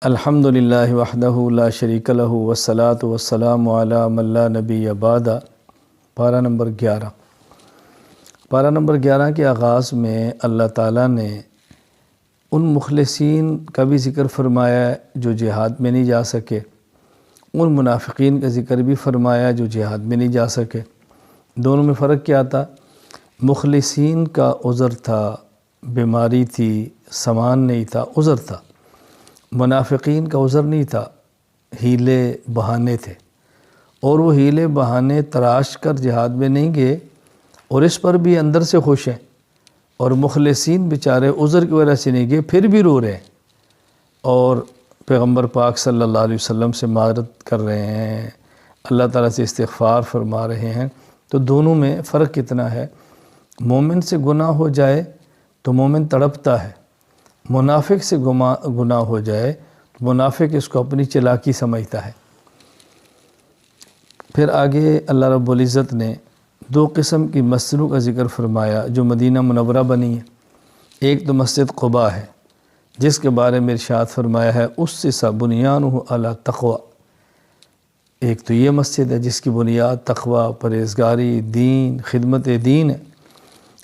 الحمدللہ وحدہ لا شریک لہ والصلاة والسلام علی من لا نبی بعد۔ پارہ نمبر 11۔ پارہ نمبر 11 کے آغاز میں اللہ تعالیٰ نے ان مخلصین کا بھی ذکر فرمایا جو جہاد میں نہیں جا سکے، ان منافقین کا ذکر بھی فرمایا جو جہاد میں نہیں جا سکے۔ دونوں میں فرق کیا تھا؟ مخلصین کا عذر تھا، بیماری تھی، سامان نہیں تھا، عذر تھا۔ منافقین کا عذر نہیں تھا، ہیلے بہانے تھے، اور وہ ہیلے بہانے تراش کر جہاد میں نہیں گئے اور اس پر بھی اندر سے خوش ہیں، اور مخلصین بیچارے عذر کی وجہ سے نہیں گئے پھر بھی رو رہے ہیں اور پیغمبر پاک صلی اللہ علیہ وسلم سے معذرت کر رہے ہیں، اللہ تعالیٰ سے استغفار فرما رہے ہیں۔ تو دونوں میں فرق کتنا ہے؟ مومن سے گناہ ہو جائے تو مومن تڑپتا ہے، منافق سے گناہ ہو جائے تو منافق اس کو اپنی چلاکی سمجھتا ہے۔ پھر آگے اللہ رب العزت نے دو قسم کی مسجدوں کا ذکر فرمایا جو مدینہ منورہ بنی ہیں۔ ایک تو مسجد قباء ہے جس کے بارے میں ارشاد فرمایا ہے اسس بنیانہ علی تقوی۔ ایک تو یہ مسجد ہے جس کی بنیاد تقوی، پرہیزگاری، دین، خدمت دین ہے،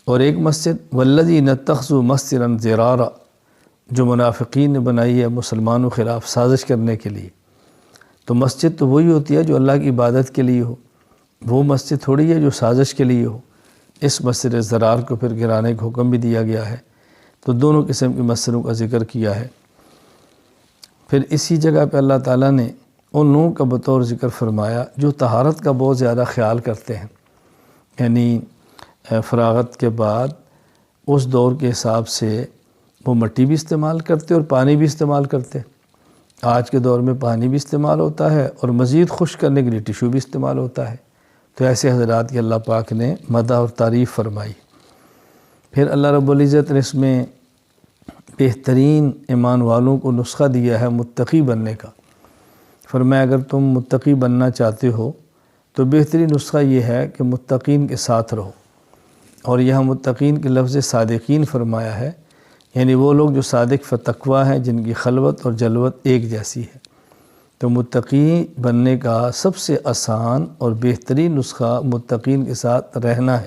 اور ایک مسجد والذین اتخذوا مسجدا ضرارا جو منافقین نے بنائی ہے مسلمانوں کے خلاف سازش کرنے کے لیے۔ تو مسجد تو وہی ہوتی ہے جو اللہ کی عبادت کے لیے ہو، وہ مسجد تھوڑی ہے جو سازش کے لیے ہو۔ اس مسجد ضرار کو پھر گرانے کا حکم بھی دیا گیا ہے۔ تو دونوں قسم کی مسجدوں کا ذکر کیا ہے۔ پھر اسی جگہ پہ اللہ تعالیٰ نے ان لوگوں کا بطور ذکر فرمایا جو طہارت کا بہت زیادہ خیال کرتے ہیں، یعنی فراغت کے بعد اس دور کے حساب سے وہ مٹی بھی استعمال کرتے اور پانی بھی استعمال کرتے۔ آج کے دور میں پانی بھی استعمال ہوتا ہے اور مزید خشک کرنے کے لیے ٹیشو بھی استعمال ہوتا ہے۔ تو ایسے حضرات کی اللہ پاک نے مدح اور تعریف فرمائی۔ پھر اللہ رب العزت نے اس میں بہترین ایمان والوں کو نسخہ دیا ہے متقی بننے کا۔ فرمایا اگر تم متقی بننا چاہتے ہو تو بہترین نسخہ یہ ہے کہ متقین کے ساتھ رہو، اور یہاں متقین کے لفظ صادقین فرمایا ہے، یعنی وہ لوگ جو صادق فتقوی ہیں جن کی خلوت اور جلوت ایک جیسی ہے۔ تو متقی بننے کا سب سے آسان اور بہترین نسخہ متقین کے ساتھ رہنا ہے۔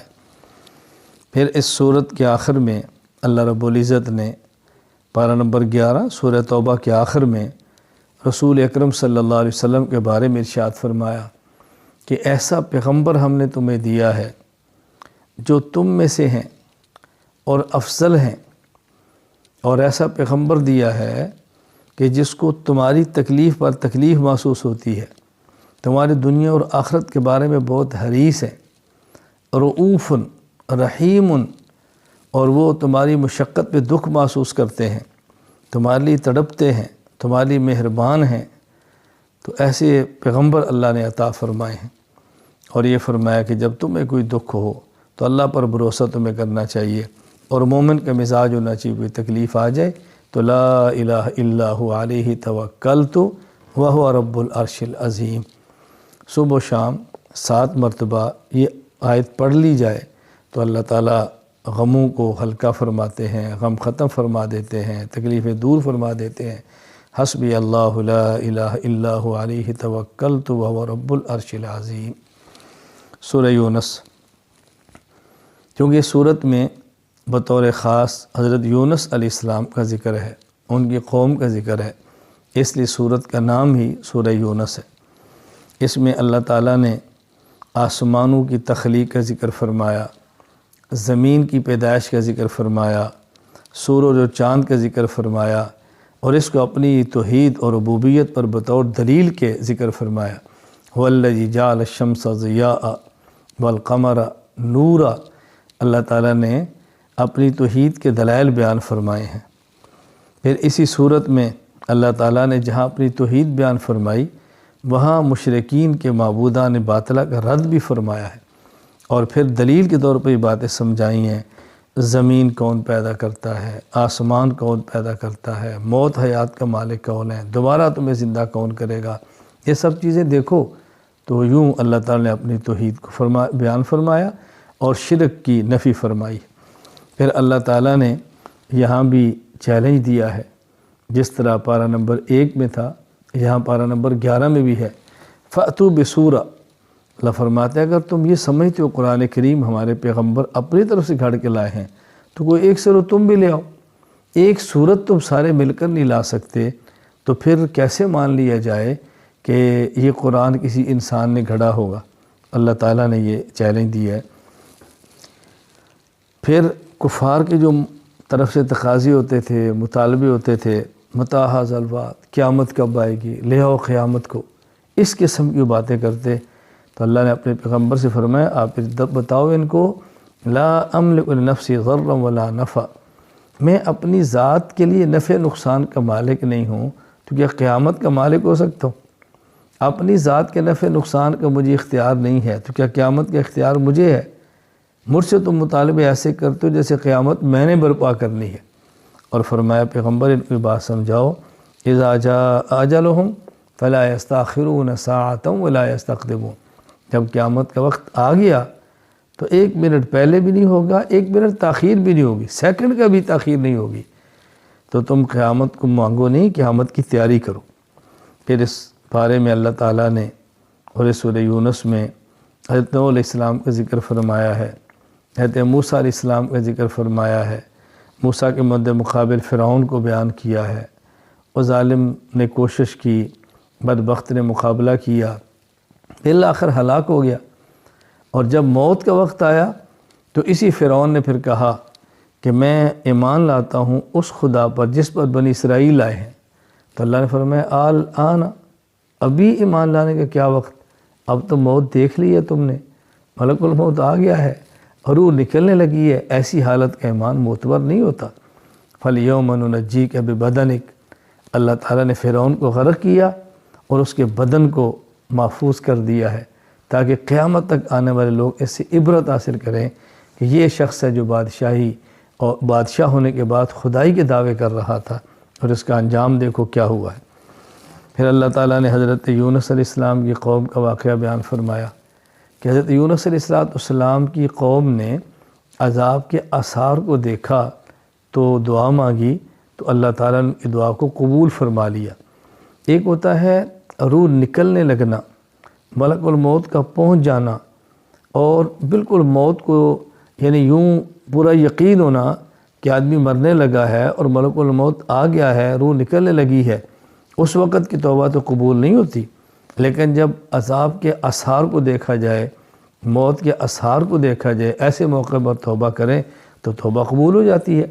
پھر اس سورت کے آخر میں اللہ رب العزت نے پارہ نمبر 11 سورہ توبہ کے آخر میں رسول اکرم صلی اللہ علیہ وسلم کے بارے میں ارشاد فرمایا کہ ایسا پیغمبر ہم نے تمہیں دیا ہے جو تم میں سے ہیں اور افضل ہیں، اور ایسا پیغمبر دیا ہے کہ جس کو تمہاری تکلیف پر تکلیف محسوس ہوتی ہے، تمہاری دنیا اور آخرت کے بارے میں بہت حریص ہے، رؤوف رحیم، اور وہ تمہاری مشقت پہ دکھ محسوس کرتے ہیں، تمہارے لیے تڑپتے ہیں، تمہارے لیے مہربان ہیں۔ تو ایسے پیغمبر اللہ نے عطا فرمائے ہیں، اور یہ فرمایا کہ جب تمہیں کوئی دکھ ہو تو اللہ پر بھروسہ تمہیں کرنا چاہیے، اور مومن کا مزاج ہونا چاہیے کوئی تکلیف آ جائے تو لا الہ الا هو علیہ توکلت وہو رب العرش العظیم۔ صبح و شام 7 مرتبہ یہ آیت پڑھ لی جائے تو اللہ تعالیٰ غموں کو ہلکا فرماتے ہیں، غم ختم فرما دیتے ہیں، تکلیفیں دور فرما دیتے ہیں۔ حسبی اللہ لا الہ الا هو علیہ توکلت وہو رب العرش العظیم۔ سورہ یونس، کیونکہ اس صورت میں بطور خاص حضرت یونس علیہ السلام کا ذکر ہے، ان کی قوم کا ذکر ہے، اس لیے سورت کا نام ہی سورہ یونس ہے۔ اس میں اللہ تعالیٰ نے آسمانوں کی تخلیق کا ذکر فرمایا، زمین کی پیدائش کا ذکر فرمایا، سورج اور چاند کا ذکر فرمایا، اور اس کو اپنی توحید اور ربوبیت پر بطور دلیل کے ذکر فرمایا۔ وَالَّذِي جَعَلَ الشَّمْسَ ضِيَاءً وَالْقَمَرَ نُورًا۔ اللہ تعالیٰ نے اپنی توحید کے دلائل بیان فرمائے ہیں۔ پھر اسی صورت میں اللہ تعالیٰ نے جہاں اپنی توحید بیان فرمائی وہاں مشرکین کے معبودان باطلہ کا رد بھی فرمایا ہے، اور پھر دلیل کے طور پر یہ باتیں سمجھائی ہیں، زمین کون پیدا کرتا ہے، آسمان کون پیدا کرتا ہے، موت حیات کا مالک کون ہے، دوبارہ تمہیں زندہ کون کرے گا، یہ سب چیزیں دیکھو۔ تو یوں اللہ تعالیٰ نے اپنی توحید کو بیان فرمایا اور شرک کی نفی فرمائی۔ پھر اللہ تعالیٰ نے یہاں بھی چیلنج دیا ہے جس طرح پارہ نمبر 1 میں تھا، یہاں پارہ نمبر 11 میں بھی ہے۔ فَأْتُوا بِسُورَةٍ، اللہ فرماتے ہیں اگر تم یہ سمجھتے ہو قرآن کریم ہمارے پیغمبر اپنی طرف سے گھڑ کے لائے ہیں تو کوئی ایک سورت تم بھی لے آؤ۔ ایک سورت تم سارے مل کر نہیں لا سکتے تو پھر کیسے مان لیا جائے کہ یہ قرآن کسی انسان نے گھڑا ہوگا؟ اللہ تعالیٰ نے یہ چیلنج دیا ہے۔ پھر کفار کے جو طرف سے تقاضے ہوتے تھے، مطالبے ہوتے تھے، متی ھذا الوعد، قیامت کب آئے گی، لے آؤ قیامت کو، اس قسم کی باتیں کرتے، تو اللہ نے اپنے پیغمبر سے فرمایا آپ بتاؤ ان کو لا املک لنفسی ضرا ولا نفع، میں اپنی ذات کے لیے نفع نقصان کا مالک نہیں ہوں تو کیا قیامت کا مالک ہو سکتا ہوں؟ اپنی ذات کے نفع نقصان کا مجھے اختیار نہیں ہے تو کیا قیامت کا اختیار مجھے ہے؟ مجھ سے تم مطالبے ایسے کرتے ہو جیسے قیامت میں نے برپا کرنی ہے۔ اور فرمایا پیغمبر ان کی بات سمجھاؤ اذا جاء اجلهم فلا يستأخرون ساعة ولا يستقدمون، جب قیامت کا وقت آ گیا تو 1 منٹ پہلے بھی نہیں ہوگا، 1 منٹ تاخیر بھی نہیں ہوگی، سیکنڈ کا بھی تاخیر نہیں ہوگی، تو تم قیامت کو مانگو نہیں، قیامت کی تیاری کرو۔ پھر اس بارے میں اللہ تعالیٰ نے اور اس سورہ یونس میں حضرت نوح علیہ السلام کا ذکر فرمایا ہے، حضرت موسیٰ علیہ السلام کا ذکر فرمایا ہے، موسیٰ کے مد مقابل فرعون کو بیان کیا ہے، اور ظالم نے کوشش کی، بدبخت نے مقابلہ کیا، بالآخر ہلاک ہو گیا۔ اور جب موت کا وقت آیا تو اسی فرعون نے پھر کہا کہ میں ایمان لاتا ہوں اس خدا پر جس پر بنی اسرائیل آئے ہیں، تو اللہ نے فرمایا الآن، ابھی ایمان لانے کا کیا وقت، اب تو موت دیکھ لی ہے تم نے، ملک الموت آ گیا ہے اور روح نکلنے لگی ہے، ایسی حالت کا ایمان معتبر نہیں ہوتا۔ فَالْيَوْمَ نُنَجِّيكَ بِبَدَنِكَ، اللہ تعالیٰ نے فرعون کو غرق کیا اور اس کے بدن کو محفوظ کر دیا ہے تاکہ قیامت تک آنے والے لوگ اس سے عبرت حاصل کریں کہ یہ شخص ہے جو بادشاہی اور بادشاہ ہونے کے بعد خدائی کے دعوے کر رہا تھا اور اس کا انجام دیکھو کیا ہوا ہے۔ پھر اللہ تعالیٰ نے حضرت یونس علیہ السلام کی قوم کا واقعہ بیان فرمایا کہ حضرت یونس علیہ السلام کی قوم نے عذاب کے آثار کو دیکھا تو دعا مانگی تو اللہ تعالیٰ نے کی دعا کو قبول فرما لیا۔ ایک ہوتا ہے روح نکلنے لگنا، ملک الموت کا پہنچ جانا اور بالکل موت کو یعنی یوں پورا یقین ہونا کہ آدمی مرنے لگا ہے اور ملک الموت آ گیا ہے، روح نکلنے لگی ہے، اس وقت کی توبہ تو قبول نہیں ہوتی، لیکن جب عذاب کے آثار کو دیکھا جائے، موت کے آثار کو دیکھا جائے، ایسے موقع پر توبہ کریں تو توبہ قبول ہو جاتی ہے۔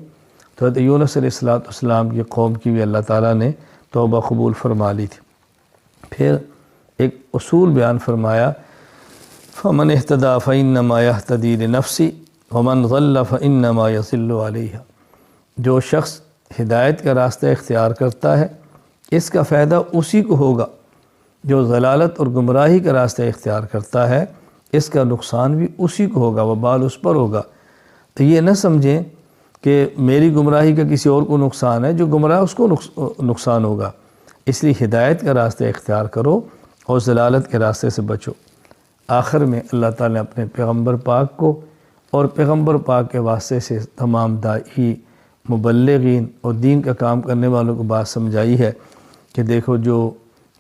تو حضرت یونس علیہ السلام کی قوم کی بھی اللہ تعالیٰ نے توبہ قبول فرما لی تھی۔ پھر ایک اصول بیان فرمایا فَمَنِ اهْتَدَىٰ فَإِنَّمَا يَهْتَدِي لِنَفْسِهِ وَمَنْ ضَلَّ فَإِنَّمَا يَضِلُّ عَلَيْهَا، جو شخص ہدایت کا راستہ اختیار کرتا ہے اس کا فائدہ اسی کو ہوگا، جو ضلالت اور گمراہی کا راستہ اختیار کرتا ہے اس کا نقصان بھی اسی کو ہوگا، وبال اس پر ہوگا۔ تو یہ نہ سمجھیں کہ میری گمراہی کا کسی اور کو نقصان ہے، جو گمراہ اس کو نقصان ہوگا، اس لیے ہدایت کا راستہ اختیار کرو اور ضلالت کے راستے سے بچو۔ آخر میں اللہ تعالیٰ نے اپنے پیغمبر پاک کو اور پیغمبر پاک کے واسطے سے تمام داعی، مبلغین اور دین کا کام کرنے والوں کو بات سمجھائی ہے کہ دیکھو جو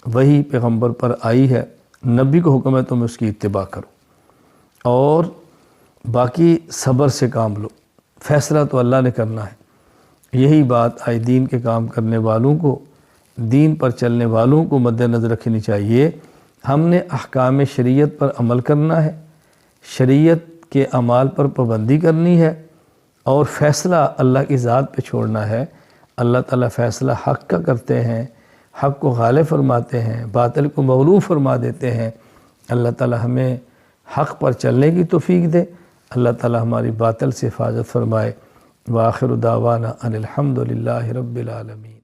وہی پیغمبر پر آئی ہے، نبی کو حکم ہے تم اس کی اتباع کرو اور باقی صبر سے کام لو، فیصلہ تو اللہ نے کرنا ہے۔ یہی بات آج دین کے کام کرنے والوں کو، دین پر چلنے والوں کو مد نظر رکھنی چاہیے۔ ہم نے احکام شریعت پر عمل کرنا ہے، شریعت کے اعمال پر پابندی کرنی ہے اور فیصلہ اللہ کی ذات پہ چھوڑنا ہے۔ اللہ تعالیٰ فیصلہ حق کا کرتے ہیں، حق کو غالب فرماتے ہیں، باطل کو مغلوب فرما دیتے ہیں۔ اللہ تعالیٰ ہمیں حق پر چلنے کی توفیق دے، اللہ تعالیٰ ہماری باطل سے حفاظت فرمائے۔ وآخر دعوانا ان الحمد للہ رب العالمین۔